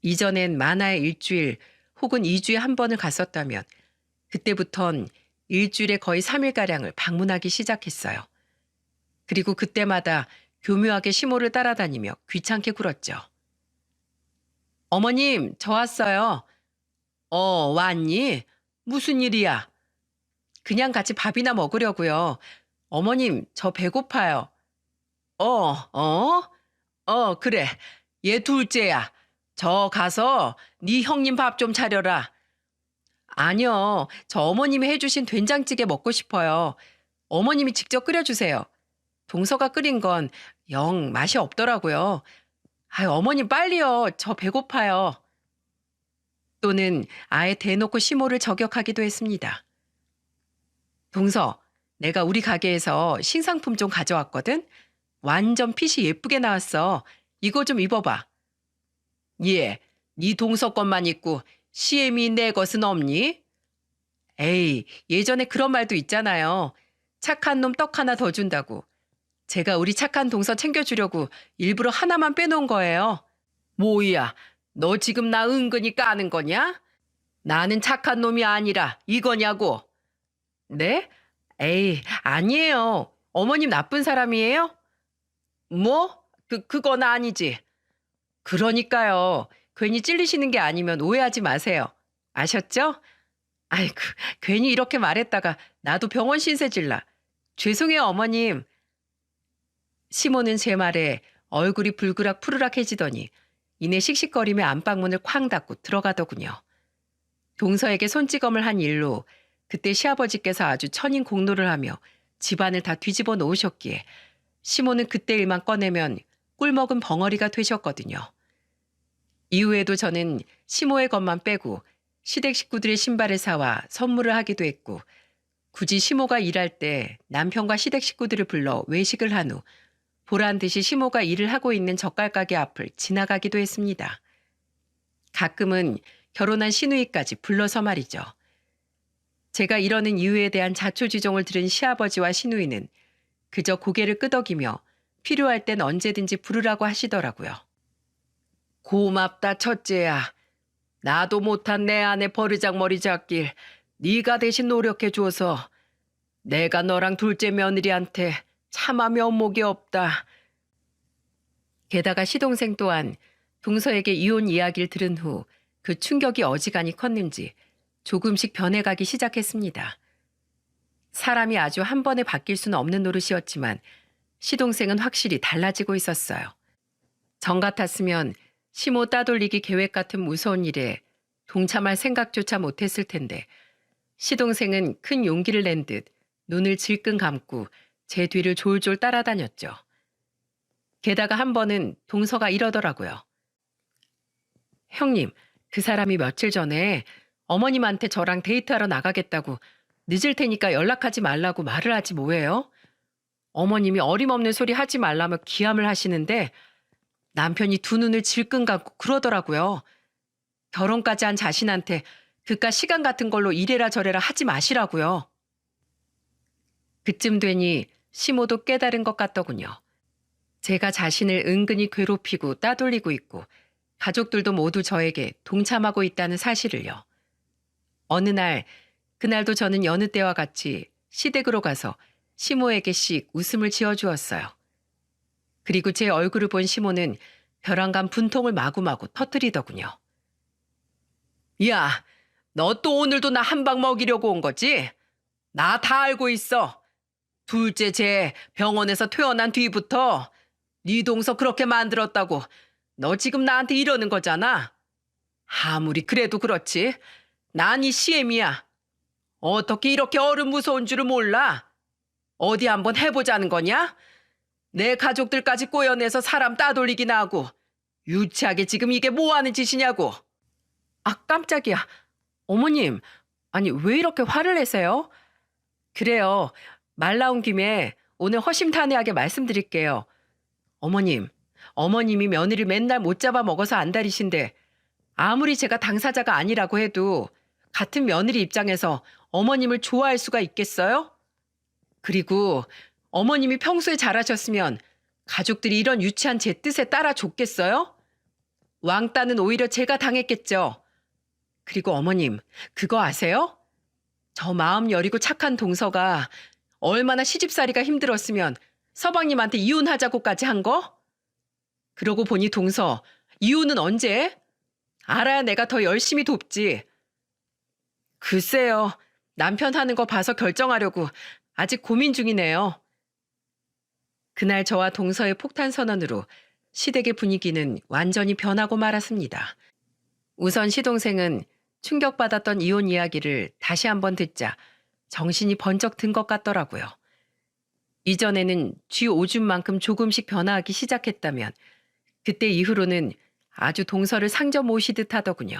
이전엔 많아야 일주일 혹은 2주에 한 번을 갔었다면 그때부턴 일주일에 거의 3일가량을 방문하기 시작했어요. 그리고 그때마다 교묘하게 시모를 따라다니며 귀찮게 굴었죠. 어머님, 저 왔어요. 왔니? 무슨 일이야? 그냥 같이 밥이나 먹으려고요. 어머님, 저 배고파요. 어, 어? 그래. 얘 둘째야. 저 가서 네 형님 밥 좀 차려라. 아니요. 저 어머님이 해주신 된장찌개 먹고 싶어요. 어머님이 직접 끓여주세요. 동서가 끓인 건 영 맛이 없더라고요. 어머님 빨리요. 저 배고파요. 또는 아예 대놓고 시모를 저격하기도 했습니다. 동서, 내가 우리 가게에서 신상품 좀 가져왔거든? 완전 핏이 예쁘게 나왔어. 이거 좀 입어봐. 예, 네 동서 것만 입고 시엠이 내 것은 없니? 에이, 예전에 그런 말도 있잖아요. 착한 놈 떡 하나 더 준다고. 제가 우리 착한 동서 챙겨주려고 일부러 하나만 빼놓은 거예요. 뭐야, 너 지금 나 은근히 까는 거냐? 나는 착한 놈이 아니라 이거냐고. 네? 에이, 아니에요. 어머님 나쁜 사람이에요? 뭐? 그건 아니지. 그러니까요. 괜히 찔리시는 게 아니면 오해하지 마세요. 아셨죠? 아이고, 괜히 이렇게 말했다가 나도 병원 신세 질라. 죄송해요, 어머님. 시모는 제 말에 얼굴이 불그락 푸르락해지더니 이내 씩씩거리며 안방문을 쾅 닫고 들어가더군요. 동서에게 손찌검을 한 일로 그때 시아버지께서 아주 천인 공노를 하며 집안을 다 뒤집어 놓으셨기에 시모는 그때 일만 꺼내면 꿀먹은 벙어리가 되셨거든요. 이후에도 저는 시모의 것만 빼고 시댁 식구들의 신발을 사와 선물을 하기도 했고 굳이 시모가 일할 때 남편과 시댁 식구들을 불러 외식을 한 후 보란 듯이 시모가 일을 하고 있는 젓갈가게 앞을 지나가기도 했습니다. 가끔은 결혼한 시누이까지 불러서 말이죠. 제가 이러는 이유에 대한 자초지종을 들은 시아버지와 시누이는 그저 고개를 끄덕이며 필요할 땐 언제든지 부르라고 하시더라고요. 고맙다 첫째야. 나도 못한 내 아내 버르장머리 잡길 네가 대신 노력해줘서 내가 너랑 둘째 며느리한테 차마 면목이 없다. 게다가 시동생 또한 동서에게 이혼 이야기를 들은 후 그 충격이 어지간히 컸는지 조금씩 변해가기 시작했습니다. 사람이 아주 한 번에 바뀔 수는 없는 노릇이었지만 시동생은 확실히 달라지고 있었어요. 전 같았으면 시모 따돌리기 계획 같은 무서운 일에 동참할 생각조차 못했을 텐데 시동생은 큰 용기를 낸 듯 눈을 질끈 감고 제 뒤를 졸졸 따라다녔죠. 게다가 한 번은 동서가 이러더라고요. 형님, 그 사람이 며칠 전에 어머님한테 저랑 데이트하러 나가겠다고 늦을 테니까 연락하지 말라고 말을 하지 뭐예요? 어머님이 어림없는 소리 하지 말라며 기함을 하시는데 남편이 두 눈을 질끈 감고 그러더라고요. 결혼까지 한 자신한테 그깟 시간 같은 걸로 이래라 저래라 하지 마시라고요. 그쯤 되니 시모도 깨달은 것 같더군요. 제가 자신을 은근히 괴롭히고 따돌리고 있고 가족들도 모두 저에게 동참하고 있다는 사실을요. 어느 날, 그날도 저는 여느 때와 같이 시댁으로 가서 시모에게씩 웃음을 지어주었어요. 그리고 제 얼굴을 본 시모는 벼랑간 분통을 마구마구 터뜨리더군요. 야, 너 또 오늘도 나 한 방 먹이려고 온 거지? 나 다 알고 있어. 둘째 쟤 병원에서 퇴원한 뒤부터 네 동서 그렇게 만들었다고 너 지금 나한테 이러는 거잖아. 아무리 그래도 그렇지. 난 이 시엠이야. 어떻게 이렇게 어른 무서운 줄을 몰라? 어디 한번 해보자는 거냐? 내 가족들까지 꼬여내서 사람 따돌리기나 하고 유치하게 지금 이게 뭐 하는 짓이냐고. 아, 깜짝이야. 어머님, 아니 왜 이렇게 화를 내세요? 그래요. 말 나온 김에 오늘 허심탄회하게 말씀드릴게요. 어머님이 며느리 맨날 못 잡아 먹어서 안달이신데 아무리 제가 당사자가 아니라고 해도 같은 며느리 입장에서 어머님을 좋아할 수가 있겠어요? 그리고 어머님이 평소에 잘하셨으면 가족들이 이런 유치한 제 뜻에 따라 줬겠어요? 왕따는 오히려 제가 당했겠죠. 그리고 어머님, 그거 아세요? 저 마음 여리고 착한 동서가 얼마나 시집살이가 힘들었으면 서방님한테 이혼하자고까지 한 거? 그러고 보니 동서, 이혼은 언제? 알아야 내가 더 열심히 돕지. 글쎄요. 남편 하는 거 봐서 결정하려고 아직 고민 중이네요. 그날 저와 동서의 폭탄 선언으로 시댁의 분위기는 완전히 변하고 말았습니다. 우선 시동생은 충격받았던 이혼 이야기를 다시 한번 듣자 정신이 번쩍 든 것 같더라고요. 이전에는 쥐 오줌만큼 조금씩 변화하기 시작했다면 그때 이후로는 아주 동서를 상점 모시듯 하더군요.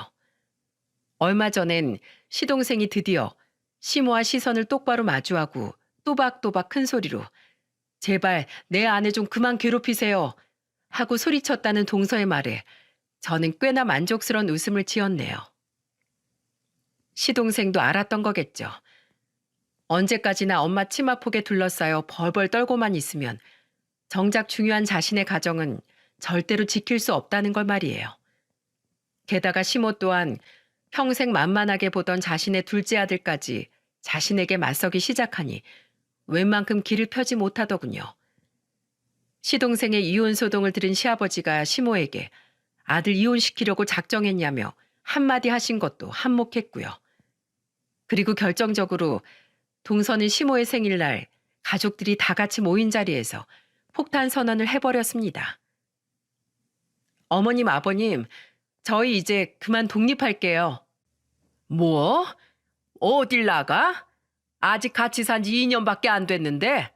얼마 전엔 시동생이 드디어 시모와 시선을 똑바로 마주하고 또박또박 큰 소리로 제발 내 아내 좀 그만 괴롭히세요 하고 소리쳤다는 동서의 말에 저는 꽤나 만족스러운 웃음을 지었네요. 시동생도 알았던 거겠죠. 언제까지나 엄마 치마폭에 둘러싸여 벌벌 떨고만 있으면 정작 중요한 자신의 가정은 절대로 지킬 수 없다는 걸 말이에요. 게다가 시모 또한 평생 만만하게 보던 자신의 둘째 아들까지 자신에게 맞서기 시작하니 웬만큼 길을 펴지 못하더군요. 시동생의 이혼 소동을 들은 시아버지가 시모에게 아들 이혼시키려고 작정했냐며 한마디 하신 것도 한몫했고요. 그리고 결정적으로 동서는 시모의 생일날 가족들이 다 같이 모인 자리에서 폭탄 선언을 해버렸습니다. 어머님, 아버님, 저희 이제 그만 독립할게요. 뭐? 어딜 나가? 아직 같이 산 지 2년밖에 안 됐는데?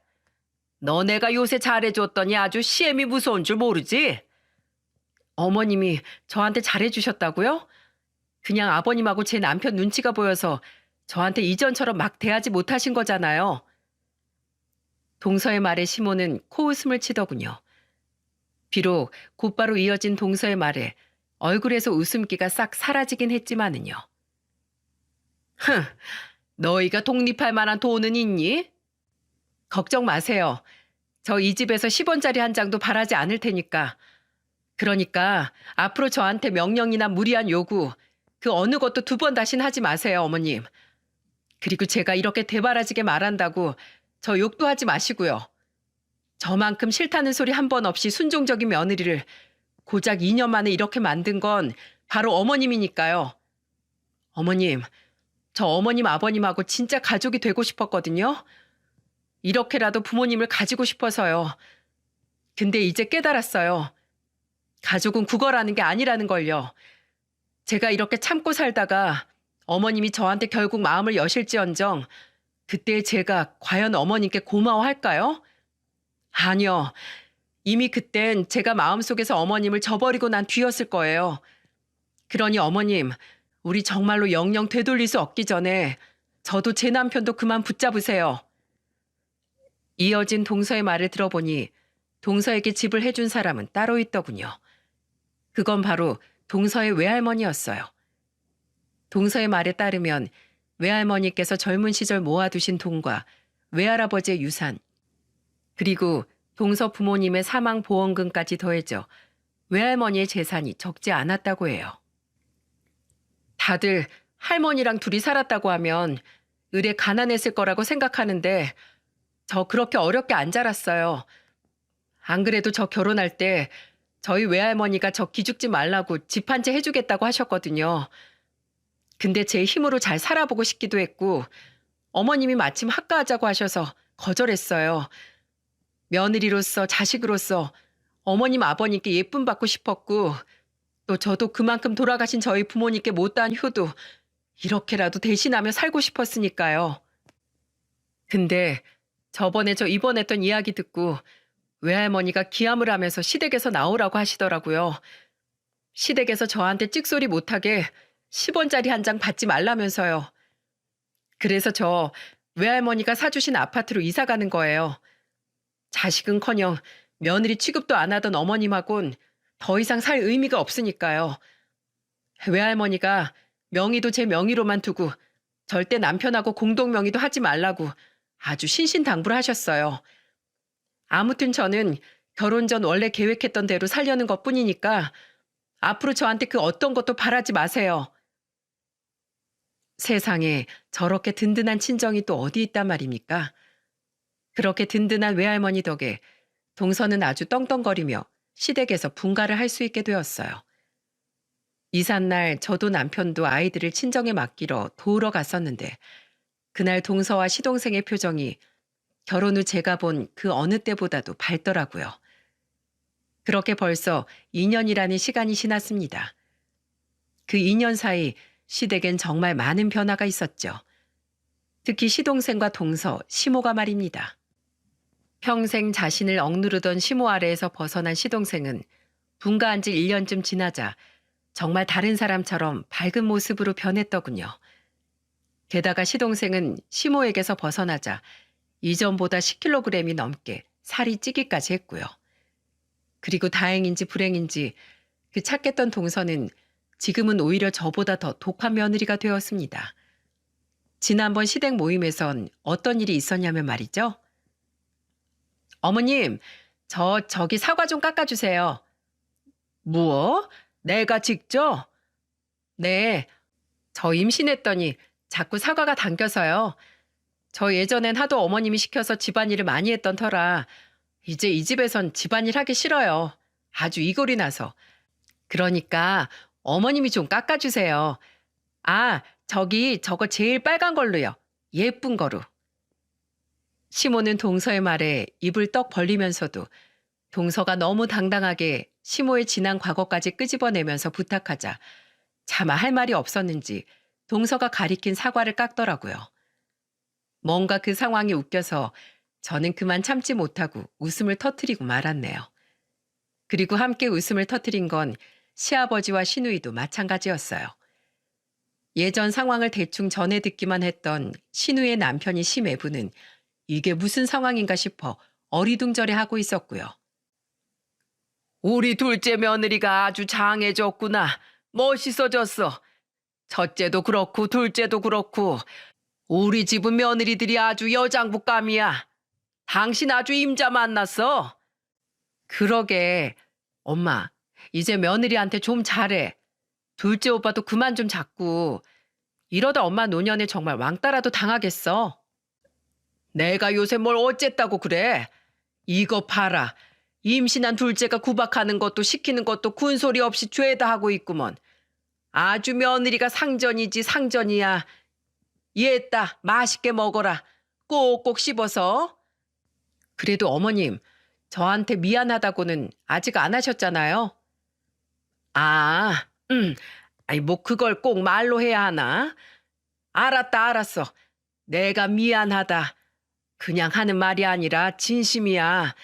너네가 요새 잘해줬더니 아주 시엠이 무서운 줄 모르지? 어머님이 저한테 잘해주셨다고요? 그냥 아버님하고 제 남편 눈치가 보여서 저한테 이전처럼 막 대하지 못하신 거잖아요. 동서의 말에 시모는 코웃음을 치더군요. 비록 곧바로 이어진 동서의 말에 얼굴에서 웃음기가 싹 사라지긴 했지만은요. 흥, 너희가 독립할 만한 돈은 있니? 걱정 마세요. 저 이 집에서 10원짜리 한 장도 바라지 않을 테니까. 그러니까 앞으로 저한테 명령이나 무리한 요구, 그 어느 것도 두 번 다신 하지 마세요, 어머님. 그리고 제가 이렇게 대바라지게 말한다고 저 욕도 하지 마시고요. 저만큼 싫다는 소리 한 번 없이 순종적인 며느리를 고작 2년 만에 이렇게 만든 건 바로 어머님이니까요. 어머님, 저 어머님 아버님하고 진짜 가족이 되고 싶었거든요. 이렇게라도 부모님을 가지고 싶어서요. 근데 이제 깨달았어요. 가족은 국어라는 게 아니라는 걸요. 제가 이렇게 참고 살다가 어머님이 저한테 결국 마음을 여실지언정 그때 제가 과연 어머님께 고마워할까요? 아니요. 이미 그땐 제가 마음속에서 어머님을 저버리고 난 뒤였을 거예요. 그러니 어머님, 우리 정말로 영영 되돌릴 수 없기 전에 저도 제 남편도 그만 붙잡으세요. 이어진 동서의 말을 들어보니 동서에게 집을 해준 사람은 따로 있더군요. 그건 바로 동서의 외할머니였어요. 동서의 말에 따르면 외할머니께서 젊은 시절 모아두신 돈과 외할아버지의 유산, 그리고 동서 부모님의 사망 보험금까지 더해져 외할머니의 재산이 적지 않았다고 해요. 다들 할머니랑 둘이 살았다고 하면 을에 가난했을 거라고 생각하는데 저 그렇게 어렵게 안 자랐어요. 안 그래도 저 결혼할 때 저희 외할머니가 저 기죽지 말라고 집 한 채 해주겠다고 하셨거든요. 근데 제 힘으로 잘 살아보고 싶기도 했고 어머님이 마침 학가하자고 하셔서 거절했어요. 며느리로서 자식으로서 어머님 아버님께 예쁨 받고 싶었고 또 저도 그만큼 돌아가신 저희 부모님께 못다한 효도 이렇게라도 대신하며 살고 싶었으니까요. 근데 저번에 저 입원했던 이야기 듣고 외할머니가 기함을 하면서 시댁에서 나오라고 하시더라고요. 시댁에서 저한테 찍소리 못하게 10원짜리 한 장 받지 말라면서요. 그래서 저 외할머니가 사주신 아파트로 이사 가는 거예요. 자식은커녕 며느리 취급도 안 하던 어머님하곤 더 이상 살 의미가 없으니까요. 외할머니가 명의도 제 명의로만 두고 절대 남편하고 공동 명의도 하지 말라고 아주 신신당부를 하셨어요. 아무튼 저는 결혼 전 원래 계획했던 대로 살려는 것뿐이니까 앞으로 저한테 그 어떤 것도 바라지 마세요. 세상에 저렇게 든든한 친정이 또 어디 있단 말입니까? 그렇게 든든한 외할머니 덕에 동서는 아주 떵떵거리며 시댁에서 분가를 할 수 있게 되었어요. 이삿날 저도 남편도 아이들을 친정에 맡기러 도우러 갔었는데 그날 동서와 시동생의 표정이 결혼 후 제가 본 그 어느 때보다도 밝더라고요. 그렇게 벌써 2년이라는 시간이 지났습니다. 그 2년 사이 시댁엔 정말 많은 변화가 있었죠. 특히 시동생과 동서, 시모가 말입니다. 평생 자신을 억누르던 시모 아래에서 벗어난 시동생은 분가한 지 1년쯤 지나자 정말 다른 사람처럼 밝은 모습으로 변했더군요. 게다가 시동생은 시모에게서 벗어나자 이전보다 10kg이 넘게 살이 찌기까지 했고요. 그리고 다행인지 불행인지 그 착했던 동서는 지금은 오히려 저보다 더 독한 며느리가 되었습니다. 지난번 시댁 모임에선 어떤 일이 있었냐면 말이죠. 어머님, 저기 사과 좀 깎아주세요. 뭐? 내가 직접? 네, 저 임신했더니 자꾸 사과가 당겨서요. 저 예전엔 하도 어머님이 시켜서 집안일을 많이 했던 터라 이제 이 집에선 집안일 하기 싫어요. 아주 이골이 나서. 그러니까 어머님이 좀 깎아주세요. 아, 저거 제일 빨간 걸로요. 예쁜 거로. 시모는 동서의 말에 입을 떡 벌리면서도 동서가 너무 당당하게 시모의 지난 과거까지 끄집어내면서 부탁하자 차마 할 말이 없었는지 동서가 가리킨 사과를 깎더라고요. 뭔가 그 상황이 웃겨서 저는 그만 참지 못하고 웃음을 터뜨리고 말았네요. 그리고 함께 웃음을 터뜨린 건 시아버지와 시누이도 마찬가지였어요. 예전 상황을 대충 전해 듣기만 했던 시누이의 남편이 시매부는 이게 무슨 상황인가 싶어 어리둥절해하고 있었고요. 우리 둘째 며느리가 아주 장해졌구나. 멋있어졌어. 첫째도 그렇고 둘째도 그렇고 우리 집은 며느리들이 아주 여장부감이야. 당신 아주 임자 만났어. 그러게. 엄마, 이제 며느리한테 좀 잘해. 둘째 오빠도 그만 좀 잡고. 이러다 엄마 노년에 정말 왕따라도 당하겠어. 내가 요새 뭘 어쨌다고 그래. 이거 봐라. 임신한 둘째가 구박하는 것도 시키는 것도 군소리 없이 죄다 하고 있구먼. 아주 며느리가 상전이지 상전이야. 얘따 맛있게 먹어라. 꼭꼭 씹어서. 그래도 어머님, 저한테 미안하다고는 아직 안 하셨잖아요. 아, 아니 뭐 그걸 꼭 말로 해야 하나? 알았다 알았어. 내가 미안하다. 그냥 하는 말이 아니라 진심이야.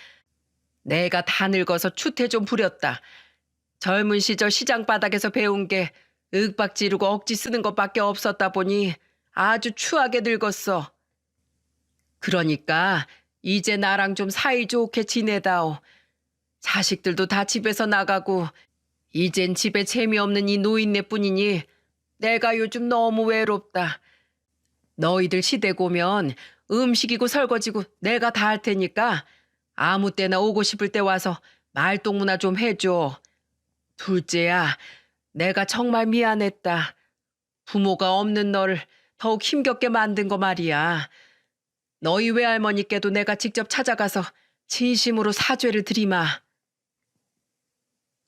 내가 다 늙어서 추태 좀 부렸다. 젊은 시절 시장 바닥에서 배운 게 윽박 지르고 억지 쓰는 것밖에 없었다 보니 아주 추하게 늙었어. 그러니까 이제 나랑 좀 사이좋게 지내다오. 자식들도 다 집에서 나가고 이젠 집에 재미없는 이 노인네뿐이니 내가 요즘 너무 외롭다. 너희들 시댁 오면 음식이고 설거지고 내가 다 할 테니까 아무 때나 오고 싶을 때 와서 말동무나 좀 해줘. 둘째야, 내가 정말 미안했다. 부모가 없는 너를 더욱 힘겹게 만든 거 말이야. 너희 외할머니께도 내가 직접 찾아가서 진심으로 사죄를 드리마.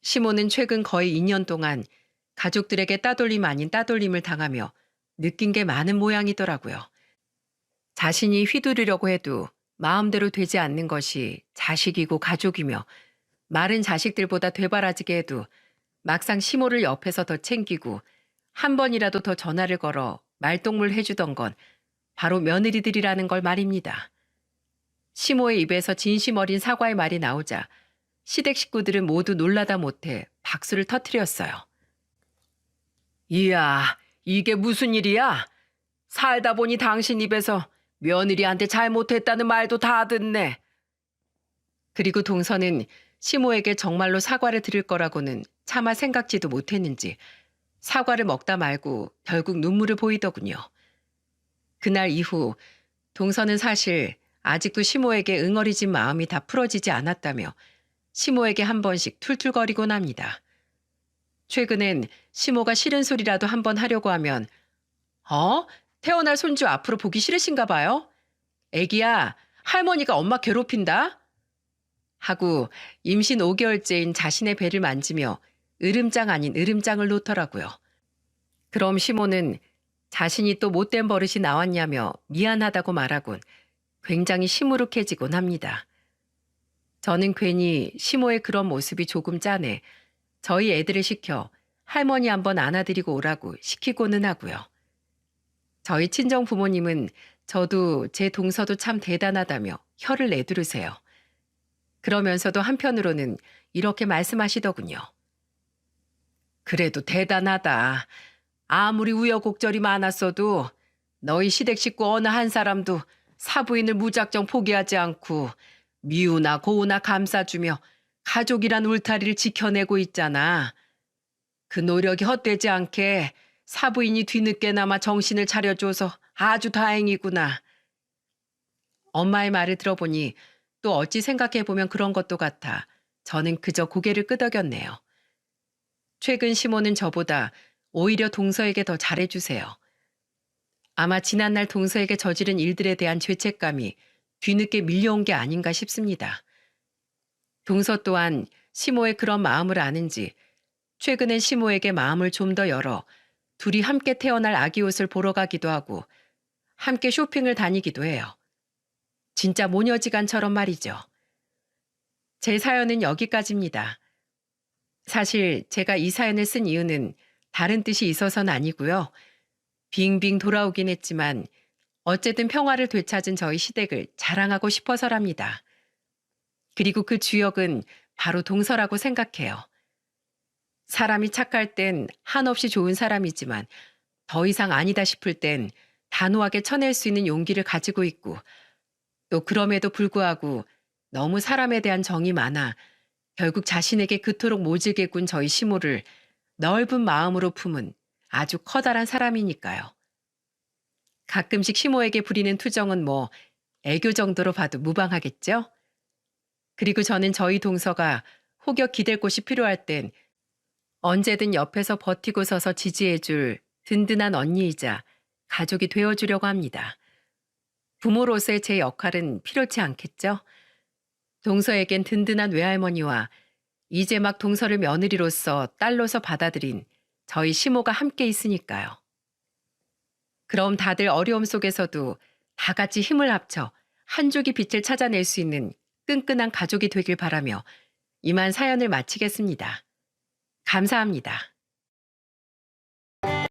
시모는 최근 거의 2년 동안 가족들에게 따돌림 아닌 따돌림을 당하며 느낀 게 많은 모양이더라고요. 자신이 휘두르려고 해도 마음대로 되지 않는 것이 자식이고 가족이며 말은 자식들보다 되바라지게 해도 막상 시모를 옆에서 더 챙기고 한 번이라도 더 전화를 걸어 말동무를 해주던 건 바로 며느리들이라는 걸 말입니다. 시모의 입에서 진심 어린 사과의 말이 나오자 시댁 식구들은 모두 놀라다 못해 박수를 터뜨렸어요. 이야, 이게 무슨 일이야? 살다 보니 당신 입에서 며느리한테 잘못했다는 말도 다 듣네. 그리고 동서는 시모에게 정말로 사과를 드릴 거라고는 차마 생각지도 못했는지 사과를 먹다 말고 결국 눈물을 보이더군요. 그날 이후 동서는 사실 아직도 시모에게 응어리진 마음이 다 풀어지지 않았다며 시모에게 한 번씩 툴툴거리곤 합니다. 최근엔 시모가 싫은 소리라도 한 번 하려고 하면 태어날 손주 앞으로 보기 싫으신가 봐요? 애기야, 할머니가 엄마 괴롭힌다? 하고 임신 5개월째인 자신의 배를 만지며 으름장 아닌 으름장을 놓더라고요. 그럼 시모는 자신이 또 못된 버릇이 나왔냐며 미안하다고 말하곤 굉장히 시무룩해지곤 합니다. 저는 괜히 시모의 그런 모습이 조금 짠해 저희 애들을 시켜 할머니 한번 안아드리고 오라고 시키고는 하고요. 저희 친정 부모님은 저도 제 동서도 참 대단하다며 혀를 내두르세요. 그러면서도 한편으로는 이렇게 말씀하시더군요. 그래도 대단하다. 아무리 우여곡절이 많았어도 너희 시댁 식구 어느 한 사람도 사부인을 무작정 포기하지 않고 미우나 고우나 감싸주며 가족이란 울타리를 지켜내고 있잖아. 그 노력이 헛되지 않게 사부인이 뒤늦게나마 정신을 차려줘서 아주 다행이구나. 엄마의 말을 들어보니 또 어찌 생각해보면 그런 것도 같아 저는 그저 고개를 끄덕였네요. 최근 시모는 저보다 오히려 동서에게 더 잘해주세요. 아마 지난날 동서에게 저지른 일들에 대한 죄책감이 뒤늦게 밀려온 게 아닌가 싶습니다. 동서 또한 시모의 그런 마음을 아는지 최근엔 시모에게 마음을 좀 더 열어 둘이 함께 태어날 아기 옷을 보러 가기도 하고 함께 쇼핑을 다니기도 해요. 진짜 모녀지간처럼 말이죠. 제 사연은 여기까지입니다. 사실 제가 이 사연을 쓴 이유는 다른 뜻이 있어서는 아니고요. 빙빙 돌아오긴 했지만 어쨌든 평화를 되찾은 저희 시댁을 자랑하고 싶어서랍니다. 그리고 그 주역은 바로 동서라고 생각해요. 사람이 착할 땐 한없이 좋은 사람이지만 더 이상 아니다 싶을 땐 단호하게 쳐낼 수 있는 용기를 가지고 있고 또 그럼에도 불구하고 너무 사람에 대한 정이 많아 결국 자신에게 그토록 모질게 군 저희 시모를 넓은 마음으로 품은 아주 커다란 사람이니까요. 가끔씩 시모에게 부리는 투정은 뭐 애교 정도로 봐도 무방하겠죠? 그리고 저는 저희 동서가 혹여 기댈 곳이 필요할 땐 언제든 옆에서 버티고 서서 지지해줄 든든한 언니이자 가족이 되어주려고 합니다. 부모로서의 제 역할은 필요치 않겠죠? 동서에겐 든든한 외할머니와 이제 막 동서를 며느리로서 딸로서 받아들인 저희 시모가 함께 있으니까요. 그럼 다들 어려움 속에서도 다 같이 힘을 합쳐 한 줄기 빛을 찾아낼 수 있는 끈끈한 가족이 되길 바라며 이만 사연을 마치겠습니다. 감사합니다.